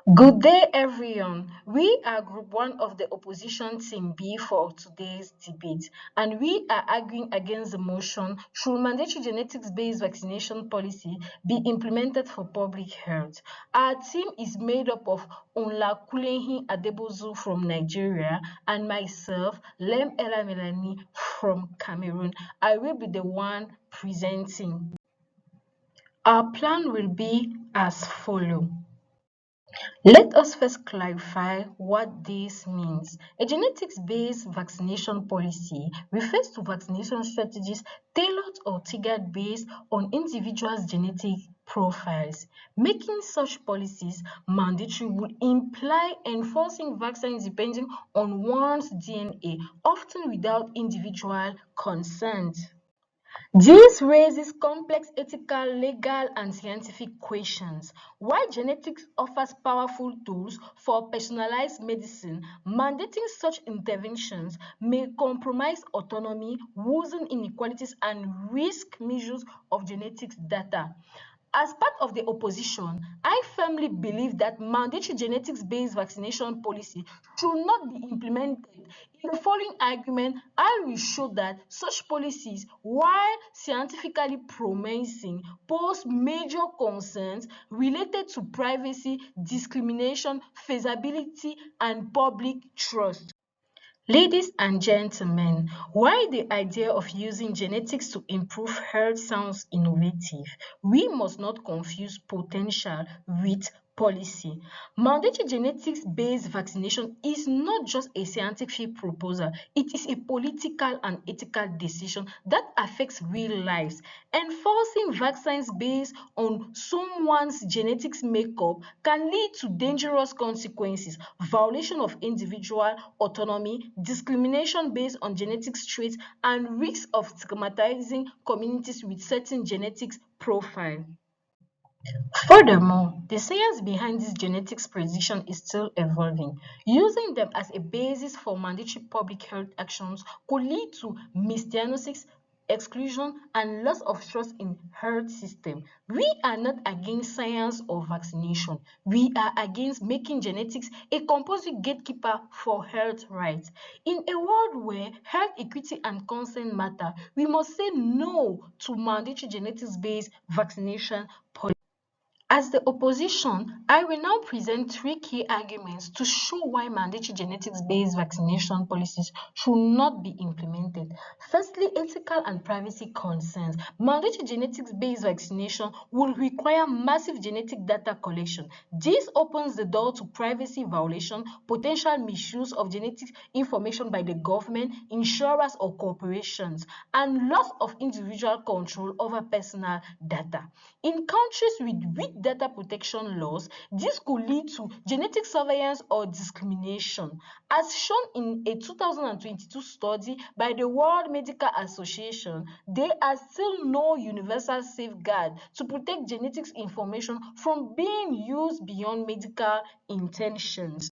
Good day, everyone. We are Group 1 of the opposition team B for today's debate, and we are arguing against the motion should mandatory genetics-based vaccination policy be implemented for public health. Our team is made up of Onlakulehin Adebozu from Nigeria and myself, Lem Ella Melanie from Cameroon. I will be the one presenting. Our plan will be as follows. Let us first clarify what this means. A genetics-based vaccination policy refers to vaccination strategies tailored or triggered based on individuals' genetic profiles. Making such policies mandatory would imply enforcing vaccines depending on one's DNA, often without individual consent. This raises complex ethical, legal, and scientific questions. While genetics offers powerful tools for personalized medicine, mandating such interventions may compromise autonomy, worsen inequalities, and risk misuse of genetics data. As part of the opposition, I firmly believe that mandatory genetics-based vaccination policy should not be implemented. In the following argument, I will show that such policies, while scientifically promising, pose major concerns related to privacy, discrimination, feasibility, and public trust. Ladies and gentlemen, while the idea of using genetics to improve health sounds innovative, we must not confuse potential with policy. Mandatory genetics-based vaccination is not just a scientific proposal, it is a political and ethical decision that affects real lives. Enforcing vaccines based on someone's genetics makeup can lead to dangerous consequences, violation of individual autonomy, discrimination based on genetic traits, and risk of stigmatizing communities with certain genetics profile. Furthermore, the science behind this genetics prediction is still evolving. Using them as a basis for mandatory public health actions could lead to misdiagnosis, exclusion, and loss of trust in health system. We are not against science or vaccination. We are against making genetics a compulsory gatekeeper for health rights. In a world where health equity and consent matter, we must say no to mandatory genetics-based vaccination policy. As the opposition, I will now present three key arguments to show why mandatory genetics-based vaccination policies should not be implemented. Firstly, ethical and privacy concerns. Mandatory genetics-based vaccination will require massive genetic data collection. This opens the door to privacy violation, potential misuse of genetic information by the government, insurers, or corporations, and loss of individual control over personal data. In countries with weak data protection laws, this could lead to genetic surveillance or discrimination. As shown in a 2022 study by the World Medical Association, there are still no universal safeguard to protect genetics information from being used beyond medical intentions.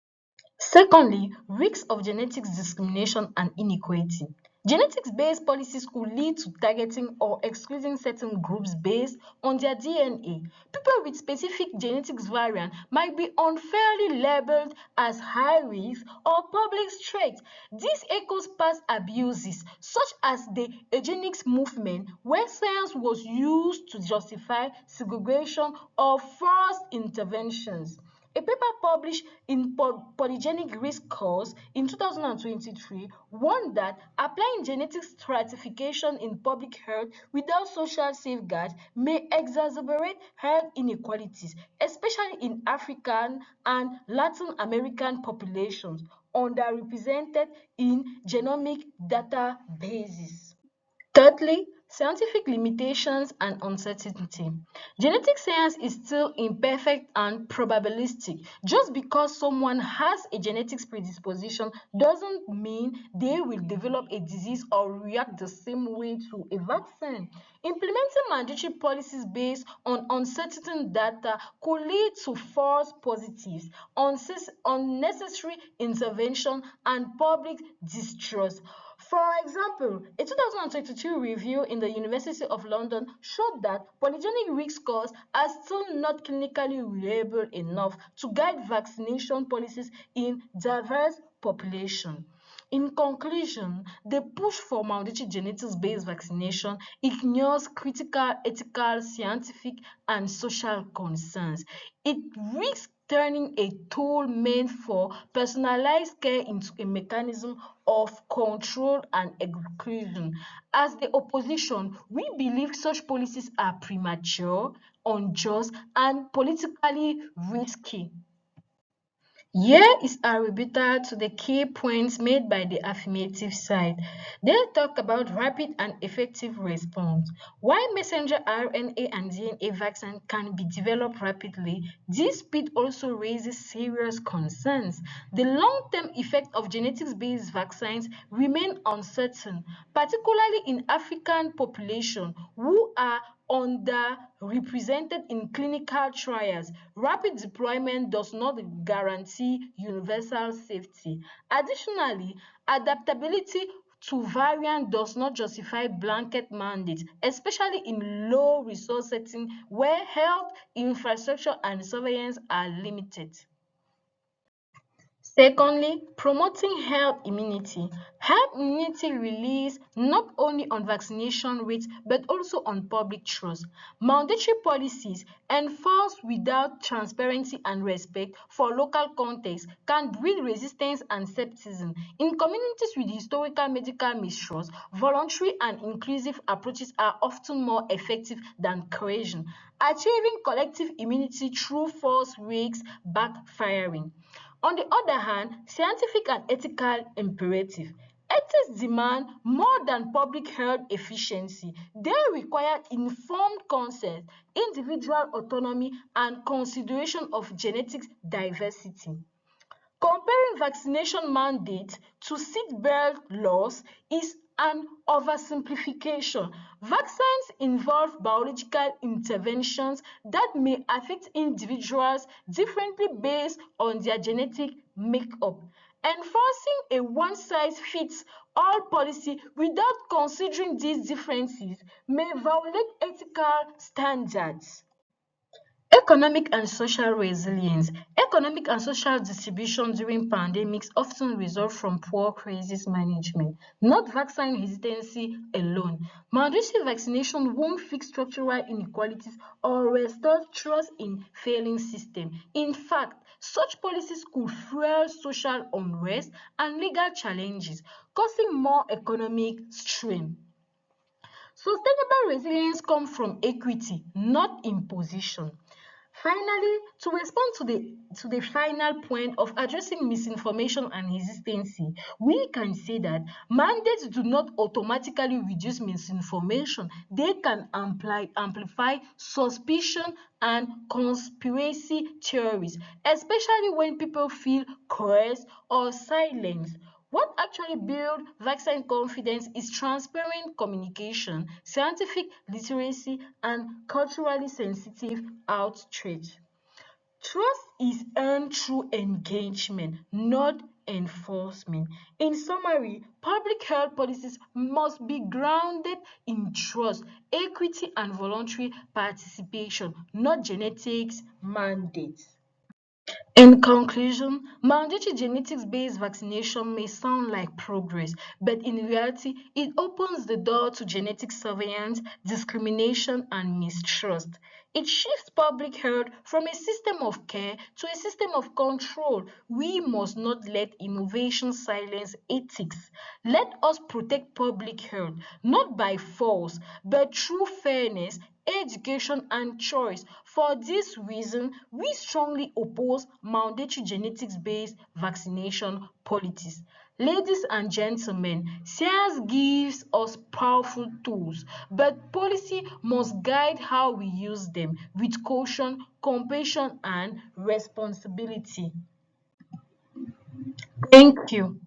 Secondly, risks of genetics discrimination and inequality. Genetics-based policies could lead to targeting or excluding certain groups based on their DNA. People with specific genetics variant might be unfairly labeled as high risk or public threat. This echoes past abuses, such as the eugenics movement, where science was used to justify segregation or forced interventions. A paper published in Polygenic Risk Cause in 2023 warned that applying genetic stratification in public health without social safeguards may exacerbate health inequalities, especially in African and Latin American populations underrepresented in genomic databases. Thirdly, scientific limitations and uncertainty. Genetic science is still imperfect and probabilistic. Just because someone has a genetic predisposition doesn't mean they will develop a disease or react the same way to a vaccine. Implementing mandatory policies based on uncertain data could lead to false positives, unnecessary intervention, and public distrust. For example, a 2022 review in the University of London showed that polygenic risk scores are still not clinically reliable enough to guide vaccination policies in diverse populations. In conclusion, the push for mandatory genetics-based vaccination ignores critical ethical, scientific, and social concerns. It risks turning a tool meant for personalized care into a mechanism of control and exclusion. As the opposition, we believe such policies are premature, unjust, and politically risky. Here is a rebuttal to the key points made by the affirmative side. They talk about rapid and effective response. While messenger RNA and DNA vaccine can be developed rapidly, this speed also raises serious concerns. The long-term effect of genetics-based vaccines remain uncertain, particularly in African population who are underrepresented in clinical trials. Rapid deployment does not guarantee universal safety. Additionally, adaptability to variant does not justify blanket mandates, especially in low resource settings where health infrastructure and surveillance are limited. Secondly, promoting herd immunity. Herd immunity relies not only on vaccination rates but also on public trust. Mandatory policies enforced without transparency and respect for local context can breed resistance and skepticism. In communities with historical medical mistrust, voluntary and inclusive approaches are often more effective than coercion. Achieving collective immunity through force risks backfiring. On the other hand, scientific and ethical imperative. Ethics demand more than public health efficiency. They require informed consent, individual autonomy, and consideration of genetic diversity. Comparing vaccination mandates to seatbelt laws is an oversimplification. Vaccines involve biological interventions that may affect individuals differently based on their genetic makeup. Enforcing a one-size-fits-all policy without considering these differences may violate ethical standards. Economic and social resilience. Economic and social distribution during pandemics often result from poor crisis management, not vaccine hesitancy alone. Mandatory vaccination won't fix structural inequalities or restore trust in failing systems. In fact, such policies could fuel social unrest and legal challenges, causing more economic strain. Sustainable resilience comes from equity, not imposition. Finally, to respond to the final point of addressing misinformation and hesitancy, we can say that mandates do not automatically reduce misinformation. They can amplify suspicion and conspiracy theories, especially when people feel coerced or silenced. What actually builds vaccine confidence is transparent communication, scientific literacy, and culturally sensitive outreach. Trust is earned through engagement, not enforcement. In summary, public health policies must be grounded in trust, equity, and voluntary participation, not genetics mandates. In conclusion, mandatory genetics-based vaccination may sound like progress, but in reality, it opens the door to genetic surveillance, discrimination, and mistrust. It shifts public health from a system of care to a system of control. We must not let innovation silence ethics. Let us protect public health, not by force, but through fairness, education, and choice. For this reason, we strongly oppose mandatory genetics-based vaccination policies. Ladies and gentlemen, science gives us powerful tools, but policy must guide how we use them with caution, compassion, and responsibility. Thank you.